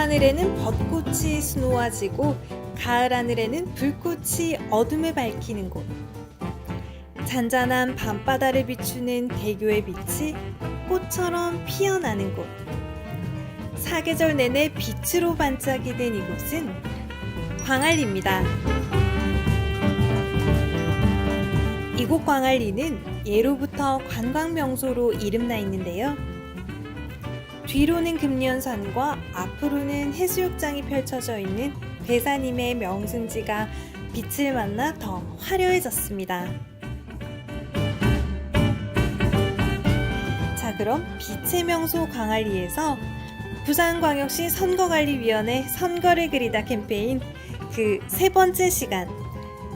봄하늘에는 벚꽃이 수놓아지고 가을 하늘에는 불꽃이 어둠을 밝히는 곳. 잔잔한 밤바다를 비추는 대교의 빛이 꽃처럼 피어나는 곳. 사계절 내내 빛으로 반짝이는 이곳은 광안리입니다. 이곳 광안리는 예로부터 관광명소로 이름나 있는데요. 뒤로는 금련산과 앞으로는 해수욕장이 펼쳐져 있는 괴사님의 명승지가 빛을 만나 더 화려해졌습니다. 자, 그럼 빛의 명소 광안리에서 부산광역시 선거관리위원회 선거를 그리다 캠페인 그 세 번째 시간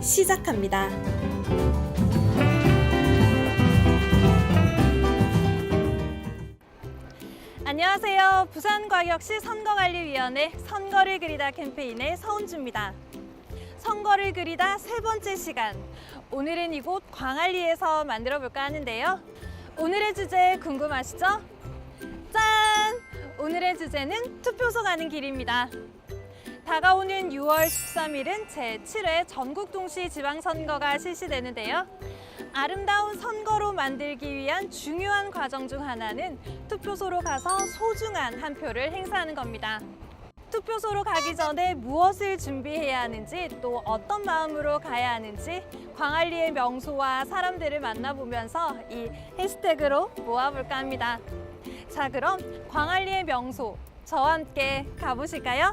시작합니다. 안녕하세요. 부산광역시 선거관리위원회 선거를 그리다 캠페인의 서은주입니다. 선거를 그리다 세 번째 시간, 오늘은 이곳 광안리에서 만들어 볼까 하는데요. 오늘의 주제 궁금하시죠? 짠! 오늘의 주제는 투표소 가는 길입니다. 다가오는 6월 13일은 제7회 전국동시 지방선거가 실시되는데요. 아름다운 선거로 만들기 위한 중요한 과정 중 하나는 투표소로 가서 소중한 한 표를 행사하는 겁니다. 투표소로 가기 전에 무엇을 준비해야 하는지, 또 어떤 마음으로 가야 하는지 광안리의 명소와 사람들을 만나보면서 이 해시태그로 모아볼까 합니다. 자, 그럼 광안리의 명소, 저와 함께 가보실까요?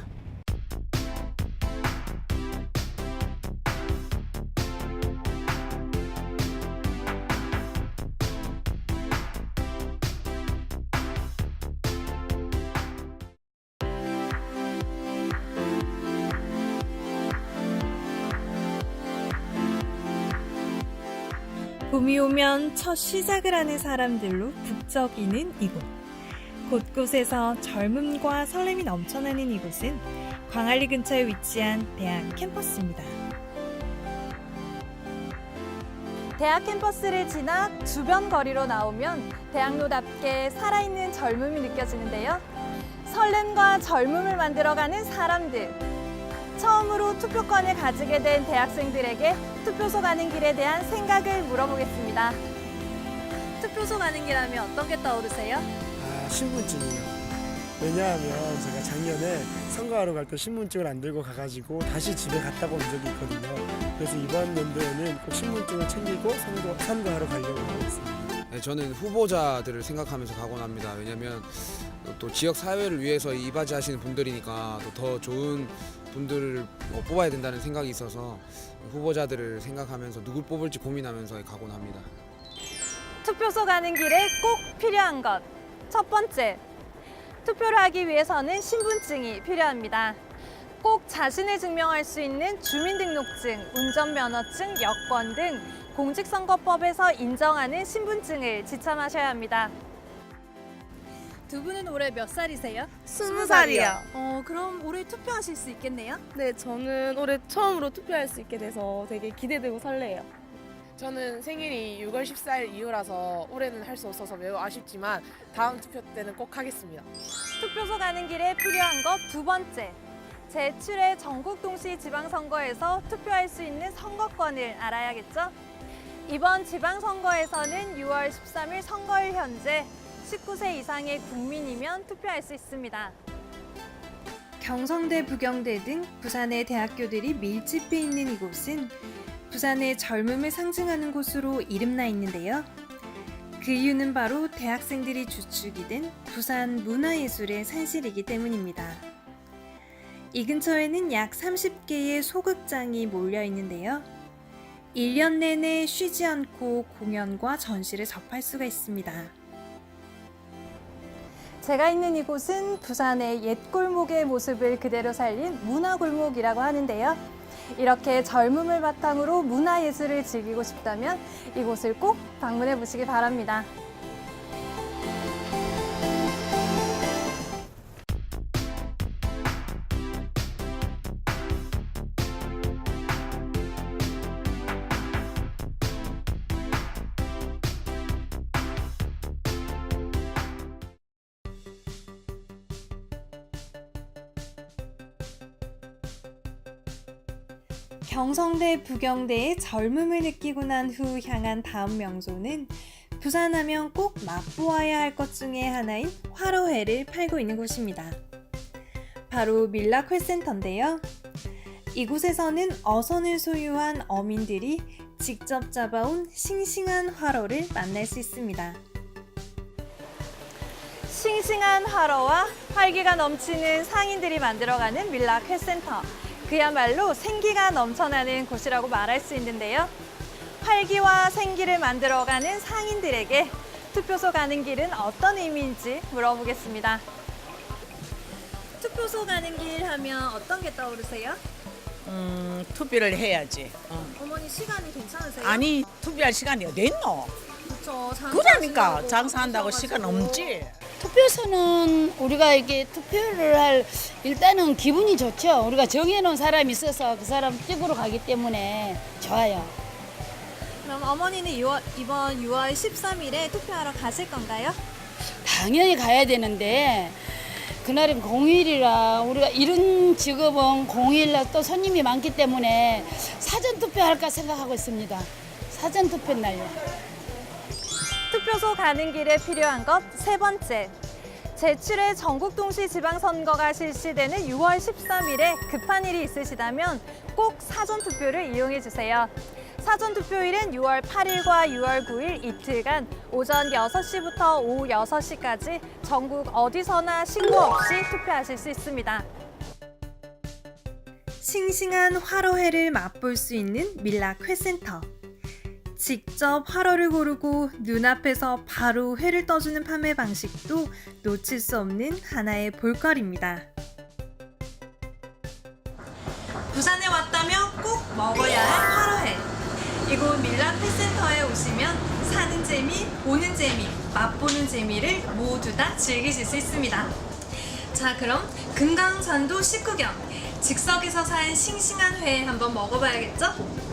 봄이 오면 첫 시작을 하는 사람들로 북적이는 이곳. 곳곳에서 젊음과 설렘이 넘쳐나는 이곳은 광안리 근처에 위치한 대학 캠퍼스입니다. 대학 캠퍼스를 지나 주변 거리로 나오면 대학로답게 살아있는 젊음이 느껴지는데요. 설렘과 젊음을 만들어가는 사람들. 처음으로 투표권을 가지게 된 대학생들에게 투표소 가는 길에 대한 생각을 물어보겠습니다. 투표소 가는 길 하면 어떤 게 떠오르세요? 신분증이요. 왜냐하면 제가 작년에 선거하러 갈 때 신분증을 안 들고 가가지고 다시 집에 갔다 온 적이 있거든요. 그래서 이번 연도에는 꼭 신분증을 챙기고 선거하러 가려고 하고 있습니다. 네, 저는 후보자들을 생각하면서 가곤 합니다. 왜냐하면 또 지역 사회를 위해서 이바지하시는 분들이니까 또 더 좋은 분들을 뽑아야 된다는 생각이 있어서 후보자들을 생각하면서 누굴 뽑을지 고민하면서 가곤 합니다. 투표소 가는 길에 꼭 필요한 것. 첫 번째, 투표를 하기 위해서는 신분증이 필요합니다. 꼭 자신을 증명할 수 있는 주민등록증, 운전면허증, 여권 등 공직선거법에서 인정하는 신분증을 지참하셔야 합니다. 두 분은 올해 몇 살이세요? 20살이요. 그럼 올해 투표하실 수 있겠네요? 네, 저는 올해 처음으로 투표할 수 있게 돼서 되게 기대되고 설레요. 저는 생일이 6월 14일 이후라서 올해는 할 수 없어서 매우 아쉽지만 다음 투표 때는 꼭 하겠습니다. 투표소 가는 길에 필요한 것 두 번째, 제7회 전국동시 지방선거에서 투표할 수 있는 선거권을 알아야겠죠? 이번 지방선거에서는 6월 13일 선거일 현재 19세 이상의 국민이면 투표할 수 있습니다. 경성대, 부경대 등 부산의 대학교들이 밀집해 있는 이곳은 부산의 젊음을 상징하는 곳으로 이름나 있는데요. 그 이유는 바로 대학생들이 주축이 된 부산 문화예술의 산실이기 때문입니다. 이 근처에는 약 30개의 소극장이 몰려 있는데요. 1년 내내 쉬지 않고 공연과 전시를 접할 수가 있습니다. 제가 있는 이곳은 부산의 옛 골목의 모습을 그대로 살린 문화골목이라고 하는데요. 이렇게 젊음을 바탕으로 문화예술을 즐기고 싶다면 이곳을 꼭 방문해 보시기 바랍니다. 경성대 부경대의 젊음을 느끼고 난 후 향한 다음 명소는 부산하면 꼭 맛보아야 할 것 중에 하나인 화로회를 팔고 있는 곳입니다. 바로 밀락회센터인데요. 이곳에서는 어선을 소유한 어민들이 직접 잡아온 싱싱한 화로를 만날 수 있습니다. 싱싱한 화로와 활기가 넘치는 상인들이 만들어가는 밀락회센터. 그야말로 생기가 넘쳐나는 곳이라고 말할 수 있는데요. 활기와 생기를 만들어가는 상인들에게 투표소 가는 길은 어떤 의미인지 물어보겠습니다. 투표소 가는 길 하면 어떤 게 떠오르세요? 투표를 해야지. 어머니 시간이 괜찮으세요? 아니 투표할 시간이 어디 있노? 그쵸, 그러니까 장사한다고 시간 없지. 투표소는 우리가 이게 투표를 할 일단은 기분이 좋죠. 우리가 정해놓은 사람이 있어서 그 사람 찍으러 가기 때문에 좋아요. 그럼 어머니는 이번 6월 13일에 투표하러 가실 건가요? 당연히 가야 되는데 그날은 공휴일이라 우리가 이런 직업은 공휴일날 또 손님이 많기 때문에 사전 투표할까 생각하고 있습니다. 사전 투표 날요. 투표소 가는 길에 필요한 것 세 번째. 제7회 전국동시지방선거가 실시되는 6월 13일에 급한 일이 있으시다면 꼭 사전투표를 이용해주세요. 사전투표일은 6월 8일과 6월 9일 이틀간 오전 6시부터 오후 6시까지 전국 어디서나 신고 없이 투표하실 수 있습니다. 싱싱한 화로회를 맛볼 수 있는 밀락회센터. 직접 화로를 고르고 눈앞에서 바로 회를 떠주는 판매 방식도 놓칠 수 없는 하나의 볼거리입니다. 부산에 왔다면 꼭 먹어야 할 화로회. 이곳 밀락회센터에 오시면 사는 재미, 보는 재미, 맛보는 재미를 모두 다 즐기실 수 있습니다. 자, 그럼 금강산도 식후경, 즉석에서 산 싱싱한 회 한번 먹어봐야겠죠?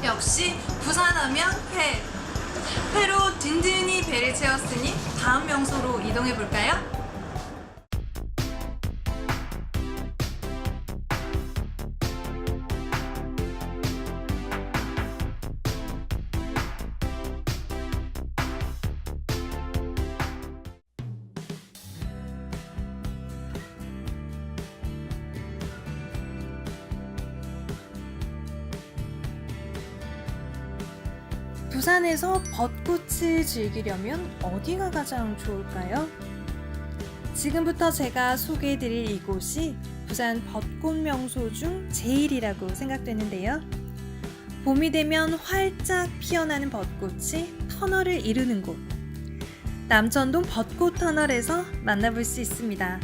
역시 부산하면 회. 회로 든든히 배를 채웠으니 다음 명소로 이동해 볼까요? 부산에서 벚꽃을 즐기려면 어디가 가장 좋을까요? 지금부터 제가 소개해드릴 이곳이 부산 벚꽃 명소 중 제일이라고 생각되는데요. 봄이 되면 활짝 피어나는 벚꽃이 터널을 이루는 곳. 남천동 벚꽃 터널에서 만나볼 수 있습니다.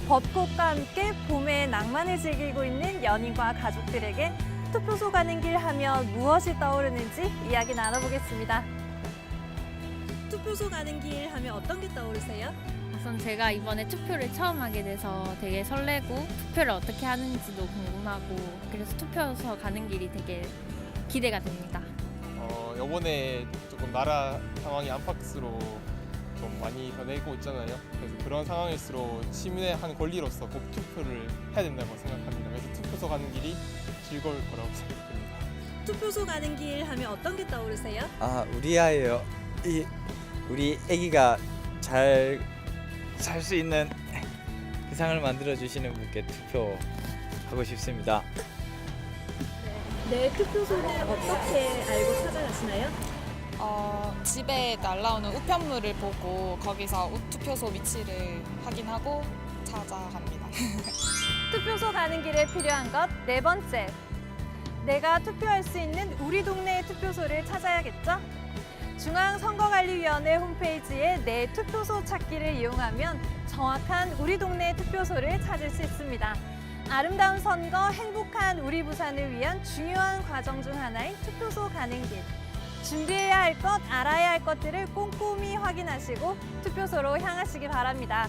벚꽃과 함께 봄의 낭만을 즐기고 있는 연인과 가족들에게 투표소 가는 길 하면 무엇이 떠오르는지 이야기 나눠보겠습니다. 투표소 가는 길 하면 어떤 게 떠오르세요? 우선 제가 이번에 투표를 처음 하게 돼서 되게 설레고 투표를 어떻게 하는지도 궁금하고 그래서 투표소 가는 길이 되게 기대가 됩니다. 이번에 조금 나라 상황이 안팎으로 좀 많이 변해고 있잖아요. 그래서 그런 상황일수록 시민의 한 권리로서 꼭 투표를 해야 된다고 생각합니다. 그래서 투표소 가는 길이 즐거울 거라고 생각합니다. 투표소 가는 길 하면 어떤 게 떠오르세요? 우리 아이요. 우리 아기가 잘 살 수 있는 세상을 만들어 주시는 분께 투표하고 싶습니다. 네, 투표소는 어떻게 알고 찾아가시나요? 집에 날라오는 우편물을 보고 거기서 투표소 위치를 확인하고 찾아갑니다. 투표소 가는 길에 필요한 것 네 번째. 내가 투표할 수 있는 우리 동네의 투표소를 찾아야겠죠? 중앙선거관리위원회 홈페이지에 내 투표소 찾기를 이용하면 정확한 우리 동네 투표소를 찾을 수 있습니다. 아름다운 선거, 행복한 우리 부산을 위한 중요한 과정 중 하나인 투표소 가는 길. 준비해야 할 것, 알아야 할 것들을 꼼꼼히 확인하시고 투표소로 향하시기 바랍니다.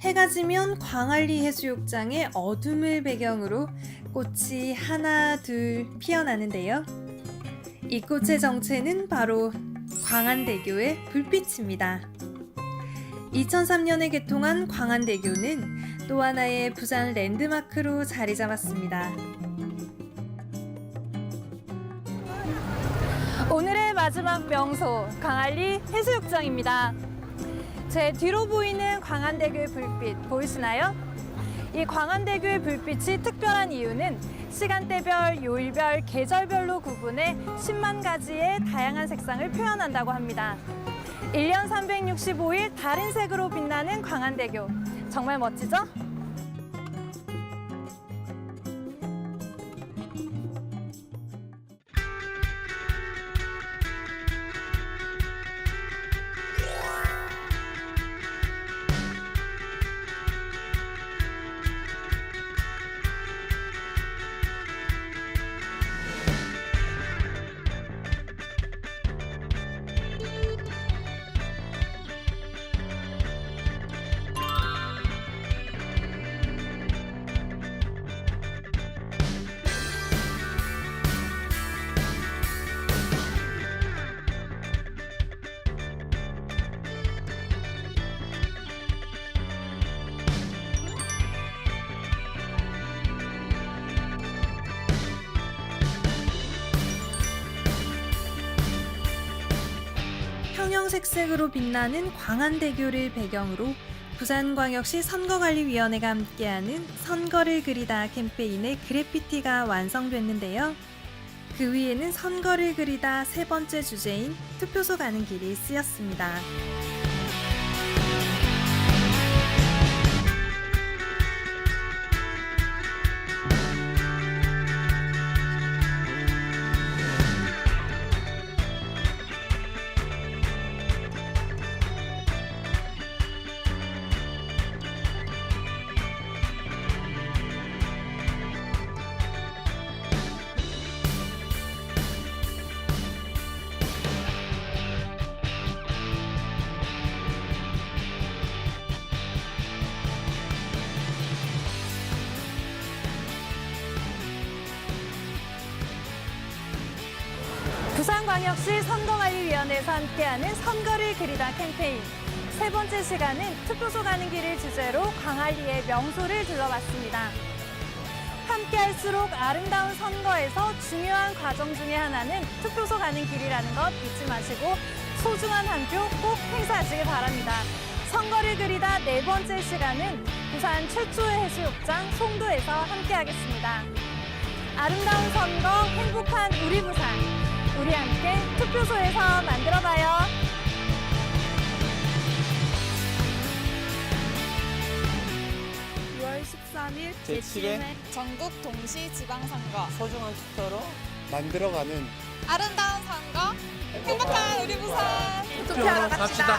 해가 지면 광안리 해수욕장의 어둠을 배경으로 꽃이 하나 둘 피어나는데요. 이 꽃의 정체는 바로 광안대교의 불빛입니다. 2003년에 개통한 광안대교는 또 하나의 부산 랜드마크로 자리 잡았습니다. 오늘의 마지막 명소 광안리 해수욕장입니다. 제 뒤로 보이는 광안대교의 불빛 보이시나요? 이 광안대교의 불빛이 특별한 이유는 시간대별, 요일별, 계절별로 구분해 10만 가지의 다양한 색상을 표현한다고 합니다. 1년 365일 다른 색으로 빛나는 광안대교. 정말 멋지죠? 형형색색으로 빛나는 광안대교를 배경으로 부산광역시 선거관리위원회가 함께하는 선거를 그리다 캠페인의 그래피티가 완성됐는데요. 그 위에는 선거를 그리다 세 번째 주제인 투표소 가는 길이 쓰였습니다. 부산광역시 선거관리위원회에서 함께하는 선거를 그리다 캠페인. 세 번째 시간은 투표소 가는 길을 주제로 광안리의 명소를 둘러봤습니다. 함께할수록 아름다운 선거에서 중요한 과정 중에 하나는 투표소 가는 길이라는 것 잊지 마시고 소중한 한 표 꼭 행사하시길 바랍니다. 선거를 그리다 네 번째 시간은 부산 최초의 해수욕장 송도에서 함께하겠습니다. 아름다운 선거, 행복한 우리 부산. 우리 함께 투표소에서 만들어봐요. 제7회 전국 동시 지방선거 소중한 투표로 만들어가는 아름다운 선거 행복한 우리 부산 투표하러 갑시다.